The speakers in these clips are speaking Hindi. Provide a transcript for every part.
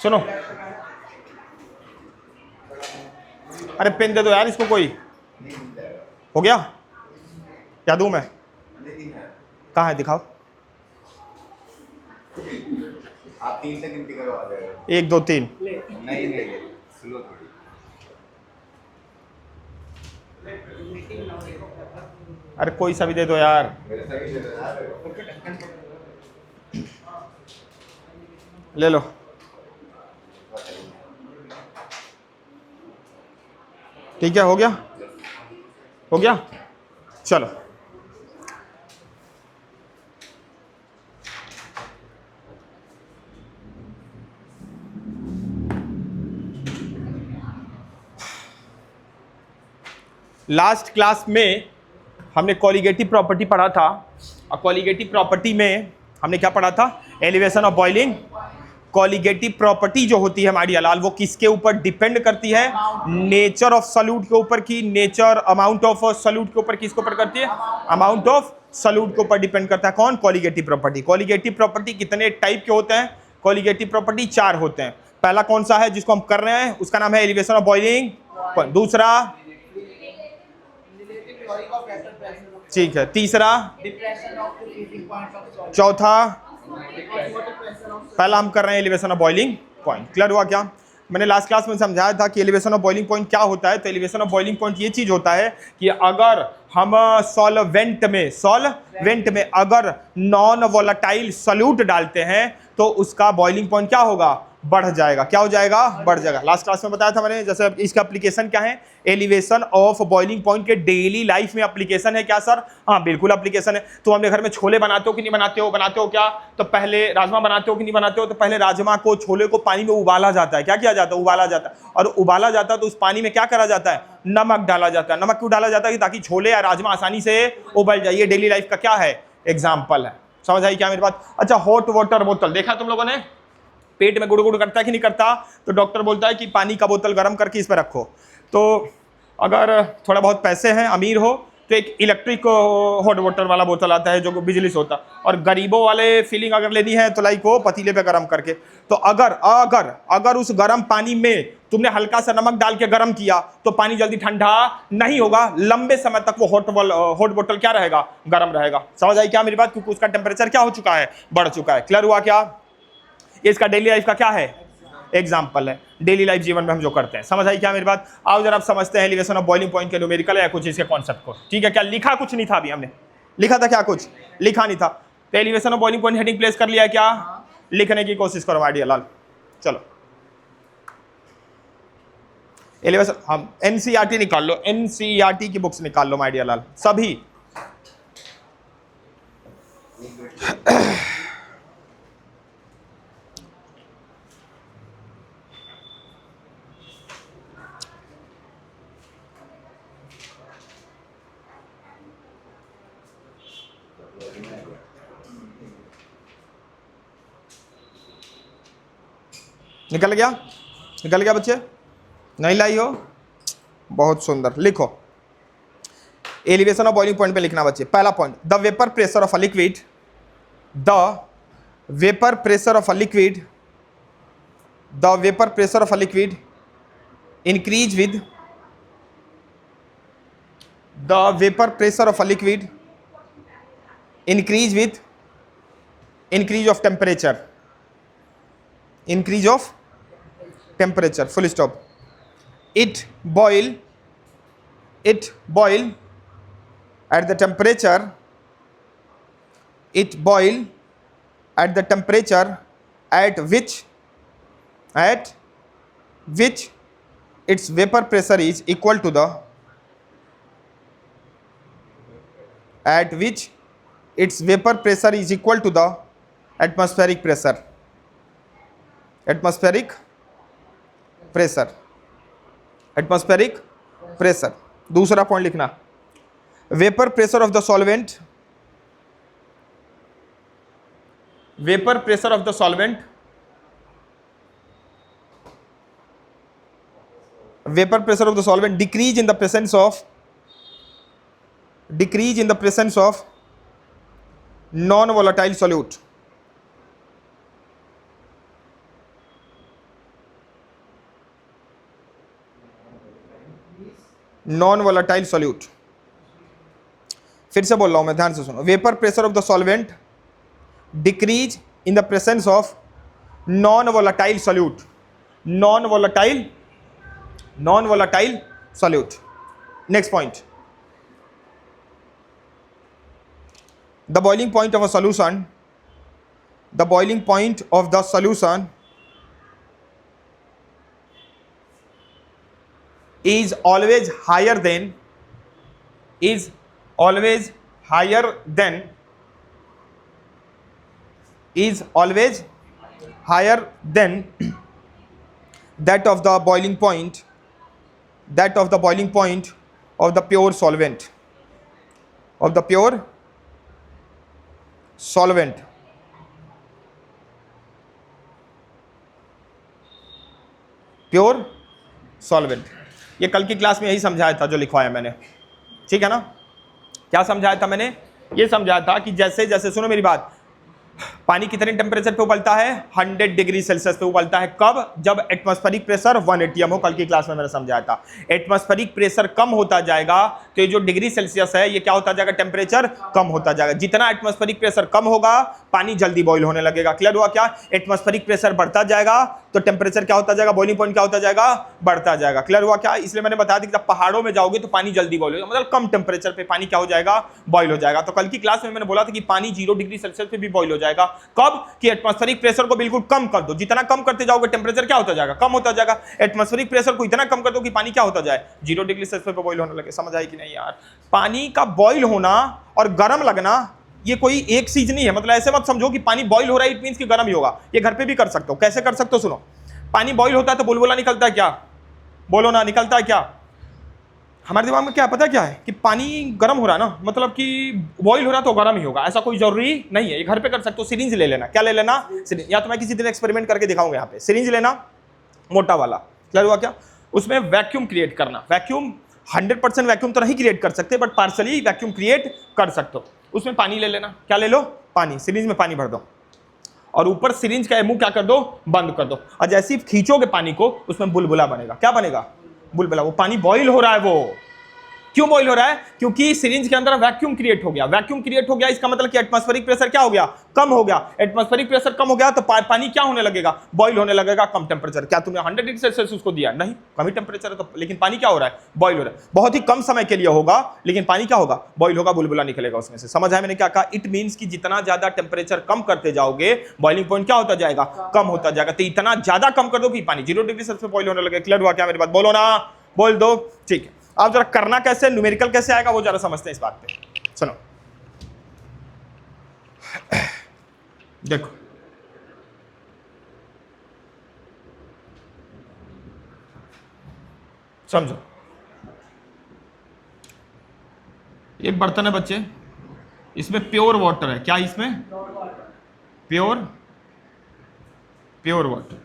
सुनो, अरे पेन दे दो यार इसको कोई। हो गया? क्या दूं मैं? कहाँ है, दिखाओ। आप 3 से गिनती करो आ जाएगा। 1 2 3। नहीं नहीं स्लो थोड़ी। अरे कोई सा भी दे दो यार। मेरे सभी दे दो यार। ले लो। ठीक है, हो गया? हो गया, चलो। लास्ट क्लास में हमने कॉलिगेटिव प्रॉपर्टी पढ़ा था, और कॉलिगेटिव प्रॉपर्टी में हमने क्या पढ़ा था? Elevation of boiling. Colligative property जो होती है हमारी हलाल, वो किसके ऊपर डिपेंड करती है? नेचर ऑफ सॉल्यूट के ऊपर की, नेचर अमाउंट ऑफ सॉल्यूट के ऊपर, किसके ऊपर करती है? अमाउंट ऑफ सॉल्यूट के ऊपर डिपेंड करता है। कौन? Colligative property. कॉलिगेटिव प्रॉपर्टी कितने टाइप के होते हैं? कॉलिगेटिव प्रॉपर्टी 4 होते हैं। पहला कौन सा है जिसको हम कर रहे हैं? उसका नाम है एलिवेशन ऑफ बॉइलिंग। दूसरा, ठीक है, तीसरा, चौथा, पहला हम कर रहे हैं elevation of boiling point. Clear हुआ क्या? मैंने लास्ट क्लास में समझाया था कि एलिवेशन ऑफ बॉइलिंग पॉइंट क्या होता है। तो एलिवेशन ऑफ बॉइलिंग पॉइंट ये चीज होता है कि अगर हम सॉल्वेंट में अगर नॉन वोलेटाइल सॉल्यूट डालते हैं तो उसका बॉइलिंग पॉइंट क्या होगा? बढ़ जाएगा। क्या हो जाएगा? बढ़ जाएगा। लास्ट क्लास में बताया था मैंने। जैसे इसका एप्लीकेशन क्या है? एलिवेशन ऑफ बॉइलिंग पॉइंट के डेली लाइफ में एप्लीकेशन है क्या सर? हाँ बिल्कुल एप्लीकेशन है। तो अपने घर में छोले बनाते हो कि नहीं बनाते हो? बनाते हो क्या? तो पहले राजमा बनाते हो कि नहीं बनाते हो? तो पहले राजमा को, छोले को पानी में उबाला जाता है। क्या किया जाता है? उबाला जाता है। और उबाला जाता है तो उस पानी में क्या करा जाता है? नमक डाला जाता है। नमक क्यों डाला जाता है? ताकि छोले या राजमा आसानी से उबल जाए। ये डेली लाइफ का क्या है? एग्जाम्पल है। समझ आई क्या मेरी बात? अच्छा, हॉट वाटर बोतल देखा तुम लोगों ने? पेट में गुड़ गुड़ करता है कि नहीं करता? तो डॉक्टर बोलता है कि पानी का बोतल गर्म करके इस पर रखो। तो अगर थोड़ा बहुत पैसे हैं, अमीर हो, तो एक इलेक्ट्रिक हॉट वाटर वाला बोतल आता है जो बिजली से होता है। और गरीबों वाले फीलिंग अगर लेनी है तो लाइक वो पतीले पे गर्म करके। तो अगर अगर अगर उस गर्म पानी में तुमने हल्का सा नमक डाल के गर्म किया तो पानी जल्दी ठंडा नहीं होगा। लंबे समय तक वो हॉट बोतल क्या रहेगा? गर्म रहेगा। समझ आई क्या मेरी बात? क्योंकि उसका टेम्परेचर क्या हो चुका है? बढ़ चुका है। क्लियर हुआ क्या? इसका डेली लाइफ का क्या है? एग्जाम्पल है। डेली लाइफ जीवन में हम जो करते हैं। समझ आई क्या मेरी बात? आओ जरा आप समझते हैं एलिवेशन ऑफ बॉइलिंग पॉइंट के न्यूमेरिकल या कुछ इसके कॉन्सेप्ट को। ठीक है, क्या लिखा कुछ नहीं था? अभी हमने लिखा था क्या? कुछ लिखा नहीं था। तो elevation of boiling point heading place कर लिया क्या? लिखने की कोशिश करो माय डियर लाल। चलो एलिवेशन, हम एनसीईआरटी निकाल लो, एनसीईआरटी की बुक्स निकाल लो माय डियर लाल सभी। निकल गया? निकल गया बच्चे? नहीं लाई हो? बहुत सुंदर। लिखो एलिवेशन ऑफ बॉइलिंग पॉइंट पे लिखना बच्चे। पहला point, the vapour pressure of a liquid, the vapour pressure of a liquid, the vapour pressure of a liquid increase with the vapor pressure of a liquid increase with increase of temperature, increase of temperature, full stop. it boil at the temperature, it boil at the temperature at which its vapor pressure is equal to the, at which its vapor pressure is equal to the atmospheric pressure, atmospheric pressure, atmospheric pressure। दूसरा पॉइंट लिखना, vapour pressure of the solvent, vapour pressure of the solvent, vapor pressure of the solvent decrease in the presence of non volatile solute. Non volatile solute. फिर से बोल रहा हूं मैं, ध्यान से सुनो। Vapour pressure of the solvent decrease in the presence of non volatile solute. Non volatile solute. Next point, the boiling point of a solution, the boiling point of the solution is always higher than that of the boiling point of the pure solvent, pure solvent। ये कल की क्लास में यही समझाया था जो लिखवाया मैंने, ठीक है ना। क्या समझाया था मैंने? ये समझाया था कि जैसे जैसे, सुनो मेरी बात, पानी कितने टेम्परेचर पे उबलता है? 100 डिग्री सेल्सियस पे उबलता है। कब? जब एटमॉस्फेरिक प्रेशर 1 atm हो। कल की क्लास में मैंने समझाया था। एटमॉस्फेरिक प्रेशर कम होता जाएगा तो ये जो डिग्री सेल्सियस है ये क्या होता जाएगा? टेम्परेचर कम होता जाएगा। जितना एटमॉस्फेरिक प्रेशर कम होगा पानी जल्दी बॉईल होने लगेगा। क्लियर हुआ क्या? एटमॉस्फेरिक प्रेशर बढ़ता जाएगा तो टेम्परेचर क्या होता जाएगा? बॉइलिंग पॉइंट क्या होता जाएगा? बढ़ता जाएगा। क्लियर हुआ क्या? इसलिए मैंने बता दिया कि जब पहाड़ों में जाओगे तो पानी जल्दी बॉईल होगा, मतलब कम टेम्परेचर पे पानी क्या हो जाएगा? बॉईल हो जाएगा। तो कल की क्लास में मैंने बोला था कि पानी 0 डिग्री सेल्सियस पे भी बॉईल हो जाएगा। कब? कि एटमॉस्फेरिक प्रेशर को बिल्कुल कम कर दो। जितना कम करते जाओगे टेम्परेचर क्या होता जाएगा? कम होता जाएगा। एटमॉस्फेरिक प्रेशर को इतना कम कर दो कि पानी क्या होता जाए? 0 डिग्री सेल्सियस पे बॉईल होने लगे। समझ आई कि नहीं यार? पानी का बॉईल होना और गर्म लगना ये कोई एक चीज नहीं है। मतलब ऐसे मत समझो कि पानी बॉईल हो रहा है इट मींस कि गर्म ही होगा। ये घर पे भी कर सकते हो। कैसे कर सकते हो? सुनो, पानी बॉईल होता है तो बुलबुला निकलता है क्या? बोलो ना, निकलता है क्या? हमारे दिमाग में क्या पता क्या है कि पानी गर्म हो रहा है ना, मतलब कि बॉईल हो रहा तो गर्म ही होगा, ऐसा कोई जरूरी नहीं है। ये घर पे कर सकते हो। सिरिंज ले लेना। क्या ले लेना? सिरिंज। या तो मैं किसी दिन एक्सपेरिमेंट करके दिखाऊंगा। यहाँ पे सिरिंज लेना, मोटा वाला। क्लियर हुआ क्या? उसमें वैक्यूम क्रिएट करना। वैक्यूम 100% वैक्यूम तो नहीं क्रिएट कर सकते, बट पार्शली वैक्यूम क्रिएट कर सकते हो। उसमें पानी ले लेना। क्या ले लो? पानी। सिरिंज में पानी भर दो और ऊपर सिरिंज का मुंह क्या कर दो? बंद कर दो। और जैसे ही खींचोगे पानी को उसमें बुलबुला बनेगा। क्या बनेगा? बुलबुला। वो पानी बॉईल हो रहा है। वो क्यों बॉईल हो रहा है? क्योंकि सिरिंज के अंदर वैक्यूम क्रिएट हो गया। वैक्यूम क्रिएट हो गया इसका मतलब कि एटमॉस्फेरिक प्रेशर क्या हो गया? कम हो गया। एटमॉस्फेरिक प्रेशर कम हो गया तो पानी क्या होने लगेगा? बॉईल होने लगेगा। कम टेम्परेचर। क्या तुमने 100 डिग्री सेल्सियस उसको दिया? नहीं, कम ही टेम्परेचर है तो, लेकिन पानी क्या हो रहा है? बॉईल हो रहा है। बहुत ही कम समय के लिए होगा लेकिन पानी क्या होगा? बॉईल होगा, बुलबुला निकलेगा उसमें से। समझ आया मैंने क्या कहा? इट मींस कि जितना ज्यादा टेम्परेचर कम करते जाओगे बॉइलिंग पॉइंट क्या होता जाएगा? कम होता जाएगा। तो इतना ज्यादा कम कर दो कि पानी 0 डिग्री सेल्सियस पे बॉईल होने लगे। क्लियर हुआ क्या मेरी बात? बोलो ना, बोल दो। ठीक है, आप जरा करना कैसे, न्यूमेरिकल कैसे आएगा वो जरा समझते हैं इस बात पे। सुनो, देखो, समझो। एक बर्तन है बच्चे, इसमें प्योर वाटर है। क्या इसमें? Pure water.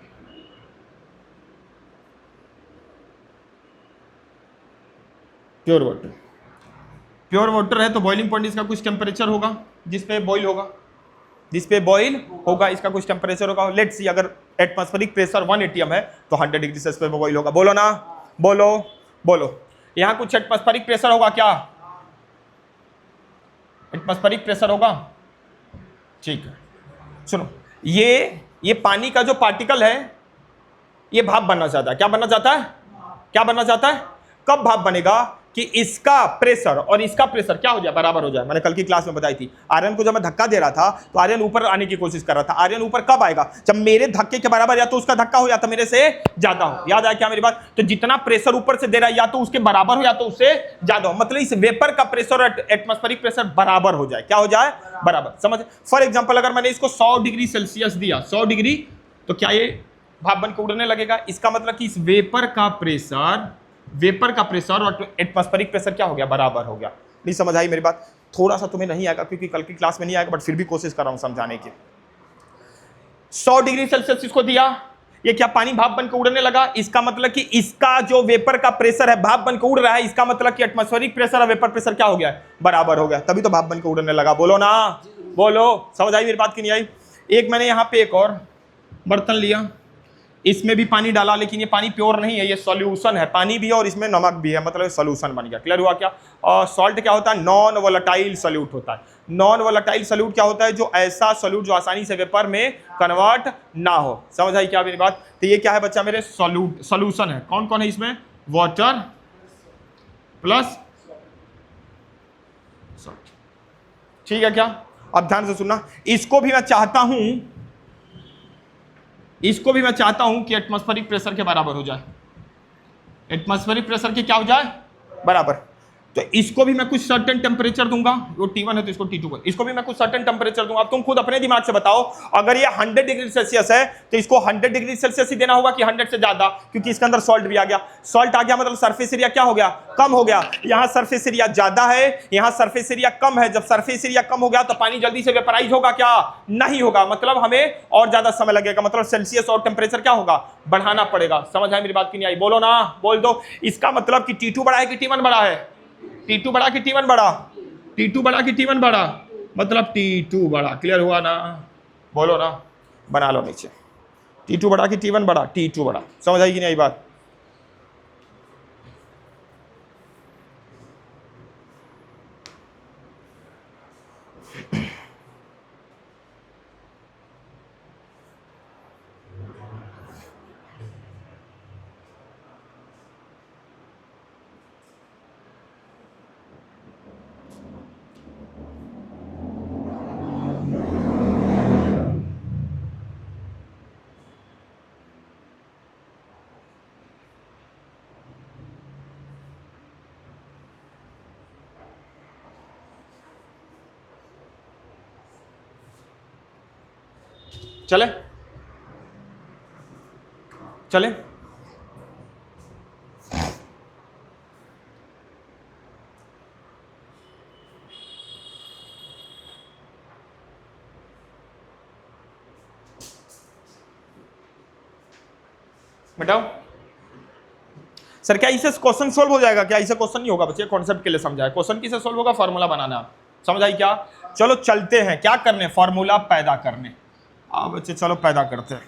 प्योर वाटर है तो बॉइलिंग पॉइंट इसका कुछ टेम्परेचर होगा जिसपे बॉईल होगा, इसका कुछ टेम्परेचर होगा। लेट्स सी, अगर एटमॉस्फेरिक प्रेशर 1 atm है तो 100 डिग्री सेल्सियस पे बॉईल होगा। बोलो ना, बोलो। यहां कुछ एटमॉस्फेरिक प्रेशर होगा क्या? एटमॉस्फेरिक प्रेशर होगा। ठीक है, सुनो, ये पानी का जो पार्टिकल है ये भाप बनना चाहता है। क्या बनना चाहता है? कब भाप बनेगा? कि इसका प्रेशर और इसका प्रेशर क्या हो जाए? बराबर हो जाए। मैंने कल की क्लास में बताई थी। आर्यन को जब मैं धक्का दे रहा था तो आर्यन ऊपर आने की कोशिश कर रहा था। आर्यन ऊपर कब आएगा? जब मेरे धक्के के बराबर या तो उसका धक्का हो या तो मेरे से ज्यादा हो। याद आया क्या मेरी बात? तो जितना प्रेशर ऊपर से दे रहा है या तो उसके बराबर हो या तो उससे ज्यादा हो। मतलब इस वेपर का प्रेशर और एटमॉस्फेरिक प्रेशर बराबर हो जाए। क्या हो जाए? बराबर। समझ? फॉर एग्जाम्पल, अगर मैंने इसको 100 डिग्री सेल्सियस दिया, 100 डिग्री, तो क्या ये भाप बन के उड़ने लगेगा? इसका मतलब कि इस वेपर का प्रेशर और एटमॉस्फेरिक प्रेशर क्या हो गया? बराबर हो गया। नहीं समझ आई मेरी बात? थोड़ा सा तुम्हें नहीं आएगा क्योंकि कल की क्लास में नहीं आएगा, बट फिर भी कोशिश कर रहा हूं समझाने की। 100 डिग्री सेल्सियस इसको दिया, ये क्या पानी भाप बन के उड़ने लगा, इसका मतलब कि इसका जो वेपर का प्रेशर है भाप बन के उड़ रहा है, इसका मतलब कि एटमॉस्फेरिक प्रेशर और वेपर प्रेशर क्या हो गया, बराबर हो गया, तभी तो भाप बन के उड़ने लगा। बोलो ना, बोलो, समझ आई मेरी बात की नहीं आई। एक मैंने यहाँ पे एक और बर्तन लिया, इसमें भी पानी डाला, लेकिन ये पानी प्योर नहीं है, ये सॉल्यूशन है, पानी भी है और इसमें नमक भी है, मतलब सॉल्यूशन बन गया। क्लियर हुआ क्या। और सॉल्ट क्या होता है, नॉन वोलेटाइल सॉल्यूट होता है। नॉन वोलेटाइल सॉल्यूट क्या होता है, जो ऐसा सॉल्यूट जो आसानी से वेपर में कन्वर्ट ना हो। समझ आई क्या मेरी बात। तो ये क्या है बच्चा मेरे, सॉल्यूशन है। कौन कौन है इसमें, वाटर प्लस सॉल्ट। ठीक है क्या। अब ध्यान से सुनना, इसको भी मैं चाहता हूं कि एटमॉस्फेरिक प्रेशर के बराबर हो जाए, एटमॉस्फेरिक प्रेशर के क्या हो जाए, बराबर। तो इसको भी मैं कुछ सर्टेन टेम्परेचर दूंगा, वो T1 है तो इसको T2 कर, इसको भी मैं कुछ सर्टेन टेम्परेचर दूंगा। अब तुम खुद अपने दिमाग से बताओ, अगर ये 100 डिग्री सेल्सियस है तो इसको 100 डिग्री सेल्सियस ही देना होगा कि 100 से ज्यादा, क्योंकि इसके अंदर सॉल्ट भी आ गया। सॉल्ट आ गया मतलब सरफेस एरिया क्या हो गया, कम हो गया। यहाँ सरफेस एरिया ज्यादा है, यहाँ सरफेस एरिया कम है। जब सरफेस एरिया कम हो गया तो पानी जल्दी से वेपराइज होगा क्या, नहीं होगा, मतलब हमें और ज्यादा समय लगेगा, मतलब सेल्सियस और टेम्परेचर क्या होगा, बढ़ाना पड़ेगा। समझ आए मेरी बात की नहीं आई, बोलो ना, बोल दो। इसका मतलब कि T2 बड़ा है कि T1 बड़ा है, T2 बड़ा कि T1 बड़ा, T2 बड़ा कि T1 बड़ा, मतलब T2 बड़ा। क्लियर हुआ ना, बोलो ना, बना लो नीचे, T2 बड़ा कि T1 बड़ा, T2 बड़ा। समझ आई कि नहीं आई बात। चले चले, बताओ सर क्या इससे क्वेश्चन सोल्व हो जाएगा क्या, इससे क्वेश्चन नहीं होगा बच्चे, कॉन्सेप्ट के लिए समझाए। क्वेश्चन किसे सोल्व होगा, फार्मूला बनाना। समझ आई क्या। चलो चलते हैं, क्या करने, फार्मूला पैदा करने। आओ बच्चे चलो पैदा करते हैं,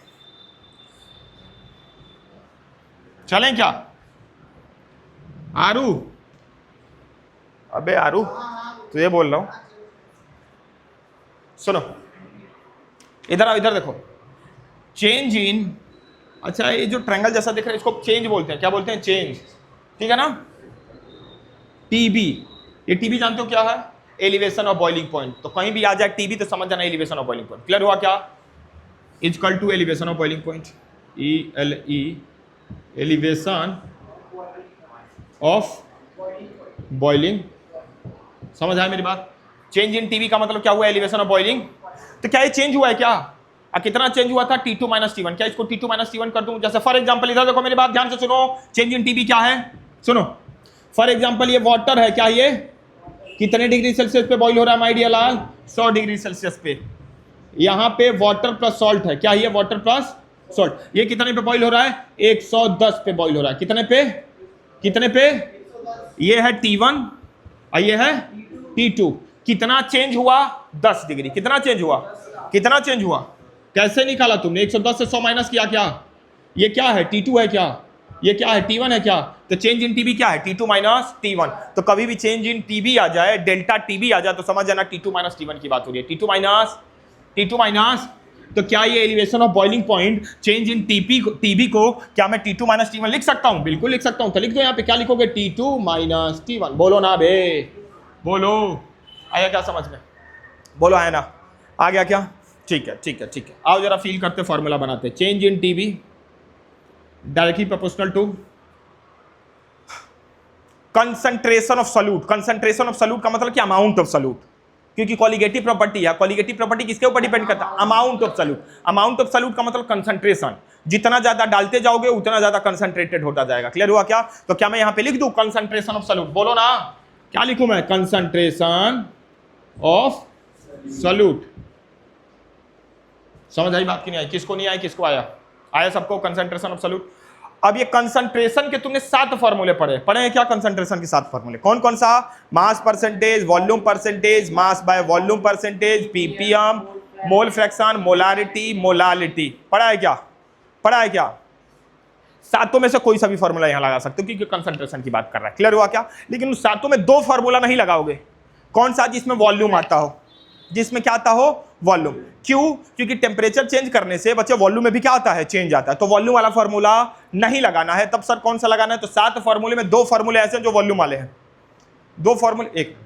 चलें क्या। आरू, अबे आरू तुझे बोल रहा हूं, सुनो इधर आओ, इधर देखो। चेंज इन, अच्छा ये जो ट्रायंगल जैसा दिख रहा है इसको चेंज बोलते हैं, क्या बोलते हैं, चेंज। ठीक है ना। टीबी, ये टीबी जानते हो क्या है, एलिवेशन ऑफ बॉइलिंग पॉइंट। तो कहीं भी आ जाए टीबी तो समझ जाना elevation of boiling point. Clear हुआ क्या। Equal to elevation of boiling point, ELE, elevation of boiling. समझ आया मेरी बात। चेंज इन टीबी का मतलब क्या हुआ, एलिवेशन ऑफ बॉइलिंग। तो क्या ये चेंज हुआ है क्या, कितना चेंज हुआ था, T2 माइनस T1। क्या इसको T2 माइनस T1 कर दूं, जैसे फॉर एग्जांपल इधर देखो मेरी बात ध्यान से सुनो। चेंज इन टीबी क्या है, सुनो। फॉर एग्जांपल ये वाटर है, क्या ये कितने डिग्री सेल्सियस पे बॉईल हो रहा है माय डियर लाल, 100 डिग्री सेल्सियस पे। यहां पे वाटर प्लस सॉल्ट है, क्या ये वाटर प्लस सॉल्ट। ये कितने पे बॉईल हो रहा है, 110 पे बॉईल हो रहा है। कितने पे, कितने पे, ये है T1 और ये है T2। कितना चेंज हुआ, 10 डिग्री। कितना चेंज हुआ, कितना चेंज हुआ, कैसे निकाला तुमने, 110 से 100 माइनस किया क्या, ये क्या है T2 है क्या, ये क्या है T1 है क्या। तो चेंज इन टीबी क्या है, T2 माइनस T1। तो कभी भी चेंज इन टीबी आ जाए, डेल्टा टीबी आ जाए तो समझ जाना T2 माइनस T1 की बात हो रही है। T2 माइनस, तो क्या ये elevation of boiling point change in TB को क्या मैं T2 माइनस T1 लिख सकता हूं, बिल्कुल लिख सकता हूं। तो लिख दो यहाँ पे, क्या लिखोगे, T2 माइनस T1। बोलो ना बे, बोलो, आया क्या समझ में, बोलो आया ना, आ गया क्या। ठीक है ठीक है ठीक है, आओ जरा फील करते, फॉर्मूला बनाते। Change in TB directly proportional to concentration of solute. Concentration of solute का मतलब क्या, अमाउंट ऑफ सॉल्यूट, क्योंकि कॉलिगेटिव प्रॉपर्टी है। कॉलिगेटिव प्रॉपर्टी किसके ऊपर डिपेंड करता है, amount of solute. Amount of solute का मतलब कंसंट्रेशन, जितना ज्यादा डालते जाओगे उतना ज्यादा कंसंट्रेटेड होता जाएगा। क्लियर हुआ क्या। तो क्या मैं यहां पे लिख दूं कंसंट्रेशन ऑफ सॉल्यूट, बोलो ना, क्या लिखूं मैं, कंसंट्रेशन ऑफ सॉल्यूट। समझ आई बात की नहीं आई, किसको नहीं आई, किसको आया, आया सबको कंसंट्रेशन ऑफ सॉल्यूट। अब ये कंसंट्रेशन के तुमने 7 फॉर्मूले पढ़े हैं क्या? कंसंट्रेशन के 7 फॉर्मूले कौन कौन सा? Mass percentage, volume percentage, mass by volume percentage, ppm, mole fraction, molarity, molality. पढ़ा है क्या? पढ़ा है क्या? सातों में से कोई सा भी फॉर्मूला यहां लगा सकते हो क्योंकि कंसंट्रेशन की बात कर रहा है। क्लियर हुआ क्या? लेकिन उन सातों में 2 फॉर्मूला नहीं लगाओगे। कौन सा? जिसमें वॉल्यूम आता हो, जिसमें क्या आता हो? वॉल्यूम। क्यों? क्योंकि टेम्परेचर चेंज करने से बच्चे वॉल्यूम में भी क्या आता है? चेंज आता है। तो वॉल्यूम वाला फॉर्मूला नहीं लगाना है। तब सर कौन सा लगाना है? तो 7 फॉर्मूले में 2 फॉर्मूले ऐसे हैं जो वॉल्यूम वाले हैं। 2 फॉर्मूले, एक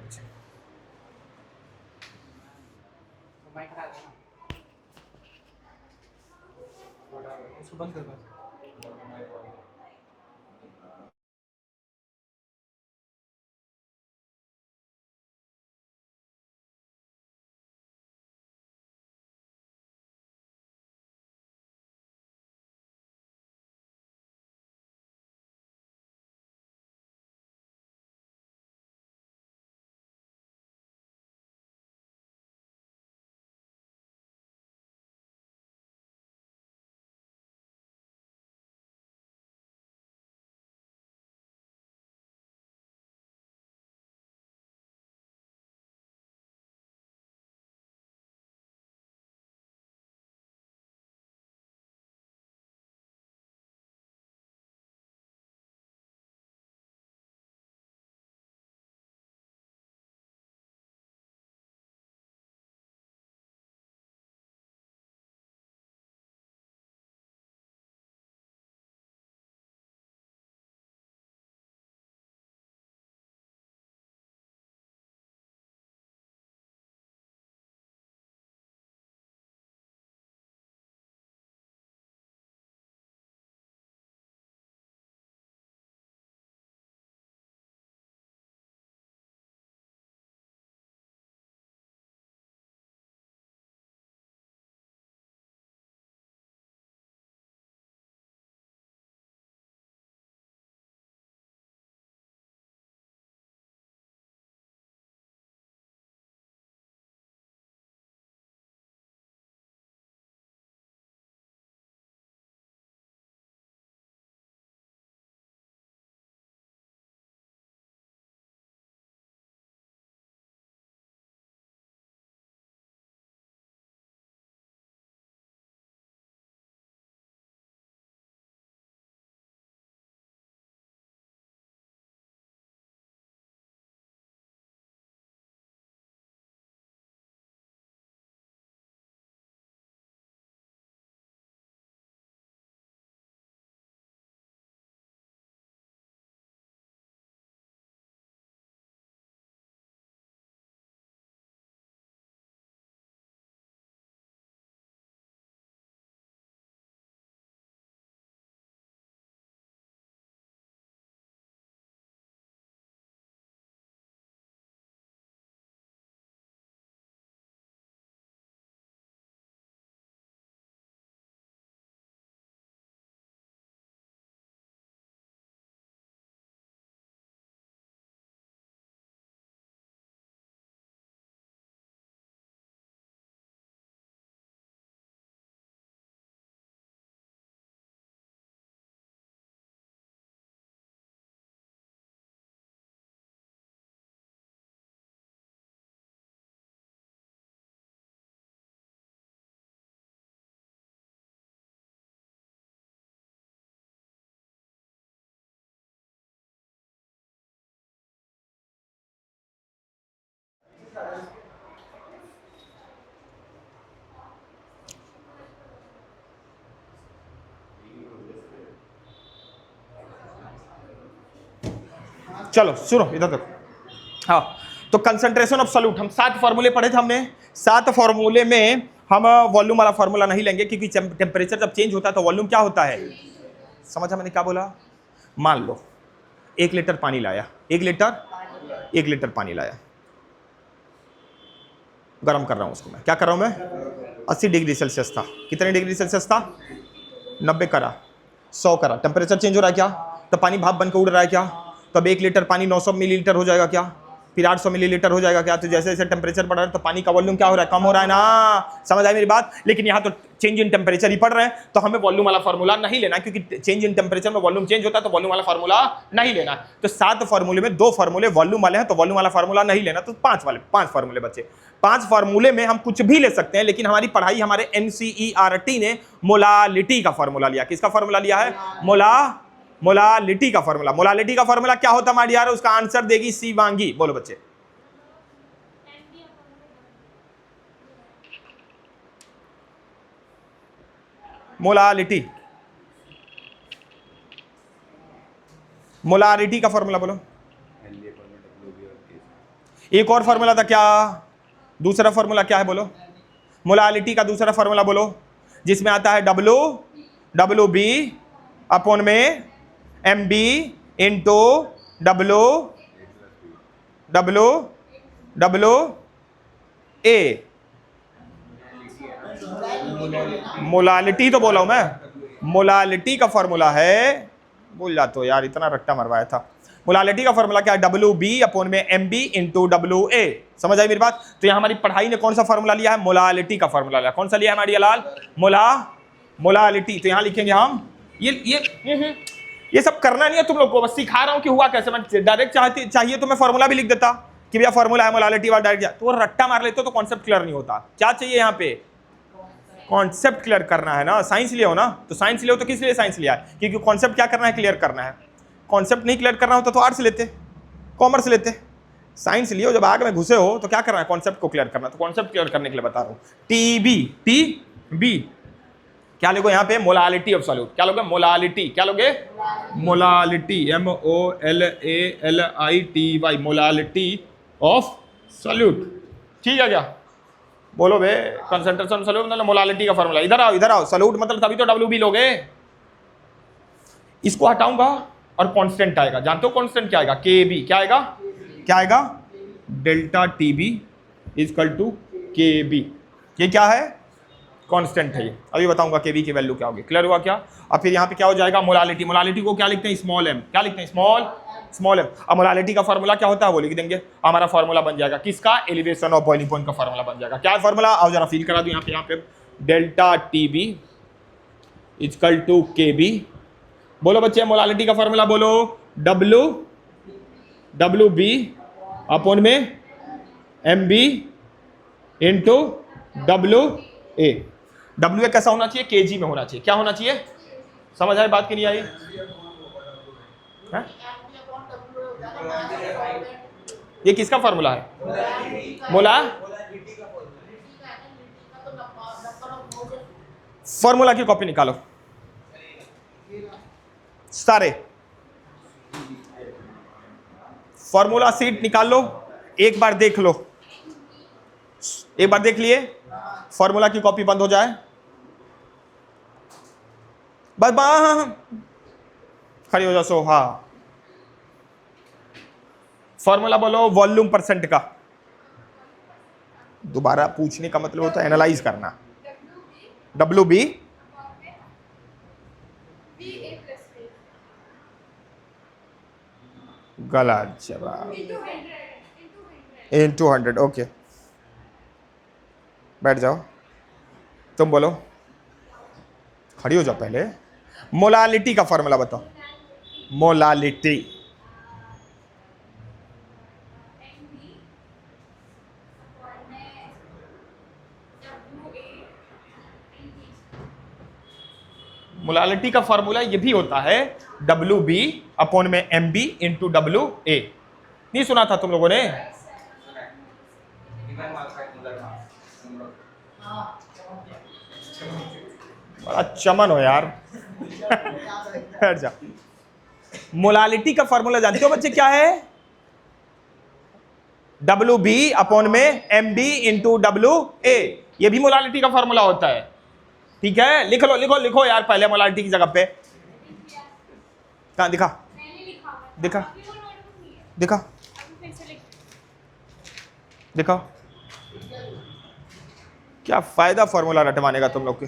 चलो सुनो इधर तक। हाँ, तो कंसंट्रेशन ऑफ सॉल्यूट हम 7 फॉर्मूले पढ़े थे हमने। 7 फॉर्मूले में हम वॉल्यूम वाला फॉर्मूला नहीं लेंगे क्योंकि टेम्परेचर जब चेंज होता है तो वॉल्यूम क्या होता है? समझा मैंने क्या बोला? मान लो 1 लीटर पानी लाया, 1 लीटर पानी लाया, गर्म कर रहा हूं उसको। मैं क्या कर रहा हूं? मैं 80 डिग्री सेल्सियस था। कितने डिग्री सेल्सियस था? 90 करा, 100 करा। टेम्परेचर चेंज हो रहा है क्या? तो पानी भाप बन के उड़ रहा है क्या? तब 1 लीटर पानी 900 मिलीलीटर हो जाएगा क्या? फिर 800 मिलीलीटर हो जाएगा क्या? तो जैसे जैसे टेम्परेचर बढ़ रहा है तो पानी का वॉल्यूम क्या हो रहा है? कम हो रहा है ना। समझ आई मेरी बात? लेकिन यहाँ तो चेंज इन टेम्परेचर ही पड़ रहे हैं, तो हमें वॉल्यूम वाला फार्मूला नहीं लेना, क्योंकि चेंज इन टेम्परेचर में वॉल्यूम चेंज होता है, तो वॉल्यूम वाला फार्मूला नहीं लेना। तो 7 फार्मूले में 2 फार्मूले वॉल्यूम वाले हैं, तो वॉल्यूम वाला फार्मूला नहीं लेना, तो 5 फार्मूले बचे। 5 फार्मूले में हम कुछ भी ले सकते हैं, लेकिन हमारी पढ़ाई हमारे NCERT ने मोलालिटी का फार्मूला लिया। किसका फार्मूला लिया है? मोलालिटी का फार्मूला। मोलालिटी का फार्मूला क्या होता है हमारी यार? उसका आंसर देगी शिवांगी। बोलो बच्चे। मोलालिटी, मोलालिटी का फार्मूला बोलो। एक और फार्मूला था क्या? दूसरा फार्मूला क्या है बोलो? मोलालिटी का दूसरा फार्मूला बोलो, जिसमें आता है डब्ल्यू बी अपॉन में MB इंटू डब्ल्यू ए। मोलालिटी तो बोला हूं मैं। मोलालिटी का फार्मूला है, बोल जा तो यार, इतना रट्टा मरवाया था। मोलालिटी का फार्मूला क्या है? WB अपॉन में MB इंटू WA। समझ आई मेरी बात? तो यहाँ हमारी पढ़ाई ने कौन सा फार्मूला लिया है? मोलालिटी का फार्मूला लिया। कौन सा लिया है हमारी लाल? मोलालिटी। तो यहाँ लिखेंगे हम ये सब करना नहीं है तुम लोग को, बस सिखा रहा हूं कि हुआ कैसे। मैं डायरेक्ट चाहिए तो मैं फार्मूला भी लिख देता कि भैया फार्मूला है मोलालिटी वाला, डायरेक्ट तो रट्टा मार लेते तो कॉन्सेप्ट क्लियर नहीं होता। क्या चाहिए यहाँ पे? कॉन्सेप्ट क्लियर करना है ना। साइंस लिए हो ना, तो साइंस लियो तो किस लिए साइंस लिया है? क्योंकि कॉन्सेप्ट क्या करना है? क्लियर करना है। कॉन्सेप्ट नहीं क्लियर करना होता तो आर्ट्स लेते, कॉमर्स लेते। साइंस लियो, जब आग में घुसे हो तो क्या करना है? कॉन्सेप्ट को क्लियर करना। तो कॉन्सेप्ट क्लियर करने के लिए बता रहा हूं। टीबी क्या लोगे यहाँ पे? Molality of solute. क्या लोगे? मोलालिटी। क्या लोगे? Molality, MOLALITY, molality of solute. ठीक है क्या? बोलो बे। कंसंट्रेशन सॉल्यूट मतलब मोलालिटी का फार्मूला। इधर आओ, इधर आओ। सॉल्यूट मतलब तभी तो WB लोगे। इसको हटाऊंगा और कांस्टेंट आएगा। जानते हो कांस्टेंट क्या आएगा? KB। क्या आएगा? क्या आएगा? Delta TB equal to KB। ये क्या है? कांस्टेंट है ये। अभी बताऊंगा KB की वैल्यू क्या होगी। क्लियर हुआ क्या? अब फिर यहाँ पे क्या हो जाएगा? मोलालिटी। मोलालिटी को क्या लिखते हैं? Small m। क्या लिखते हैं? Small m। अब मोलालिटी का फार्मूला क्या होता है वो लिख देंगे। हमारा फार्मूला बन जाएगा किसका? एलिवेशन ऑफ बॉइलिंग पॉइंट का फार्मूला बन जाएगा। क्या फार्मूला? आओ जरा फील करा दो यहाँ पे delta TB equal to KB। बोलो बच्चे मोलालिटी का फार्मूला बोलो। WB अपॉन में MB इंटू WA। WA कैसा होना चाहिए? KG में होना चाहिए। क्या होना चाहिए? समझ आए बात की नहीं आई? ये किसका फार्मूला है? फार्मूला की कॉपी निकालो सारे। फार्मूला सीट निकाल लो, एक बार देख लो। एक बार देख लिए, फार्मूला की कॉपी बंद हो जाए बस। खड़ी हो जाओ। सो हाँ, फॉर्मूला बोलो वॉल्यूम परसेंट का। दोबारा पूछने का मतलब होता है एनालाइज करना। WB गलत जवाब। इंटू 100। ओके, बैठ जाओ। तुम बोलो, खड़ी हो जाओ पहले। मोलालिटी का फॉर्मूला बताओ। मोलालिटी मोलालिटी का फॉर्मूला ये भी होता है WB अपॉन में MB इंटू WA। नहीं सुना था तुम लोगों ने? बड़ा चमन हो यार। मोलालिटी का फॉर्मूला जानते हो बच्चे क्या है? WB अपॉन में MB इंटू WA। ये भी मोलालिटी का फॉर्मूला होता है। ठीक है, लिख लो लिखो लिखो यार पहले मोलालिटी की जगह पे। कहाँ दिखा? दिखा दिखा दिखा। क्या फायदा फॉर्मूला रटवाने का तुम लोग के?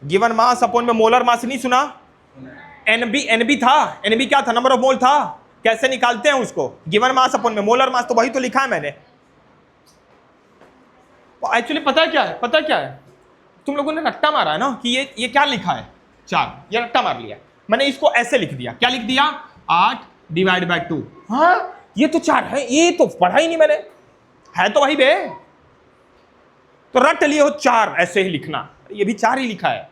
गिवन मास अपॉन में मोलर मास नहीं सुना? NB था। NB क्या था? नंबर ऑफ मोल था। कैसे निकालते हैं उसको, गिवन मास अपन में मोलर मास, तो वही तो लिखा है मैंने। एक्चुअली पता है क्या है, पता है क्या है, तुम लोगों ने रट्टा मारा है ना कि ये क्या लिखा है 4, ये रट्टा मार लिया। मैंने इसको ऐसे लिख दिया, क्या लिख दिया 8 डिवाइड बाय 2। हाँ ये तो 4 है, ये तो पढ़ा ही नहीं मैंने, है तो वही बे, तो रट लिए हो 4, ऐसे ही लिखना, ये भी 4 ही लिखा है।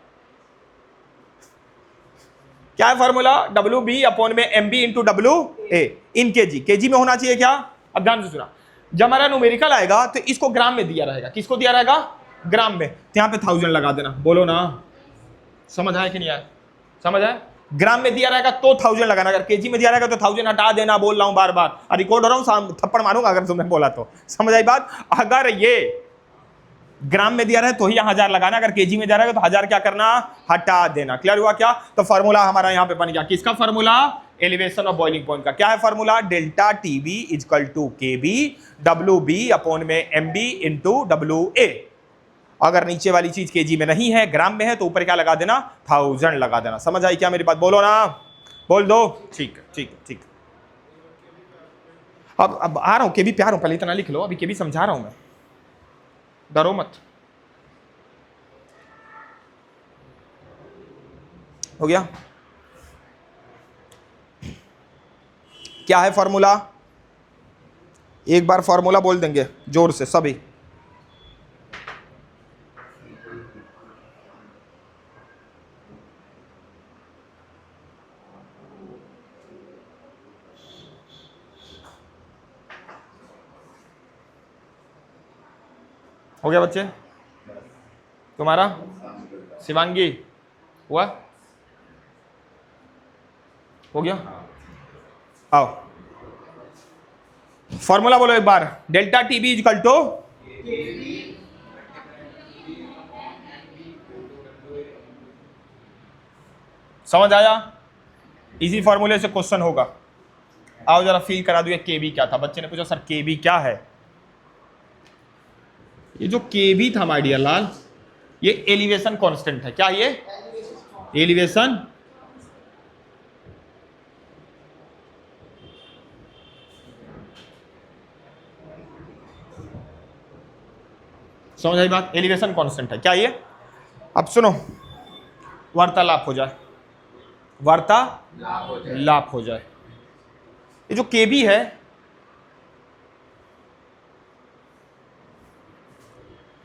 क्या है फॉर्मूला, डब्ल्यू बी अपॉन में M B into W A in KG, KG में होना चाहिए क्या। अब ध्यान से सुना, जब हमारा न्यूमेरिकल आएगा तो इसको ग्राम में दिया रहेगा, किसको दिया रहेगा, ग्राम में, तो यहाँ पे 1000 लगा देना, बोलो ना, समझ आया कि नहीं आया, समझ आया। ग्राम में दिया रहेगा तो 1000 लगाना, अगर केजी में दिया रहेगा तो 1000 हटा देना, बोल रहा हूं बार बार, रिकॉर्ड हो रहा हूं, थप्पड़ मारूंगा अगर तुमने बोला तो, समझ आई बात। अगर ये ग्राम में दिया रहे तो ही 1000 लगाना, अगर केजी में दिया रहेगा तो 1000 क्या करना, हटा देना। क्लियर हुआ क्या, तो फार्मूला हमारा यहां पे बन गया, किसका formula, elevation of boiling point का। क्या है formula, delta TB is equal to K B W B upon में M B into W A. अगर नीचे वाली चीज केजी में नहीं है, ग्राम में है, तो ऊपर क्या लगा देना, 1000 लगा देना। समझ आई क्या मेरी बात, बोलो ना, बोल दो, ठीक है ठीक है ठीक है। अब आ रहा हूं, केबी पे आ रहा हूं, पहले इतना लिख लो, अभी केबी समझा रहा हूं मैं, डरो मत। हो गया, क्या है फॉर्मूला, एक बार फॉर्मूला बोल देंगे जोर से सभी। हो गया बच्चे, तुम्हारा शिवांगी हुआ, हो गया, आओ फॉर्मूला बोलो एक बार, डेल्टा टीबी इजकल टू, समझ आया, इजी फॉर्मूले से क्वेश्चन होगा। आओ जरा फील करा दो, ये केबी क्या था, बच्चे ने पूछा सर केबी क्या है। ये जो केबी था माय डियर लाल, ये एलिवेशन कांस्टेंट है, क्या ये एलिवेशन, समझ आई बात, एलिवेशन कांस्टेंट है क्या ये। अब सुनो, वार्तालाप हो जाए, वार्तालाप हो जाए। ये जो केबी है,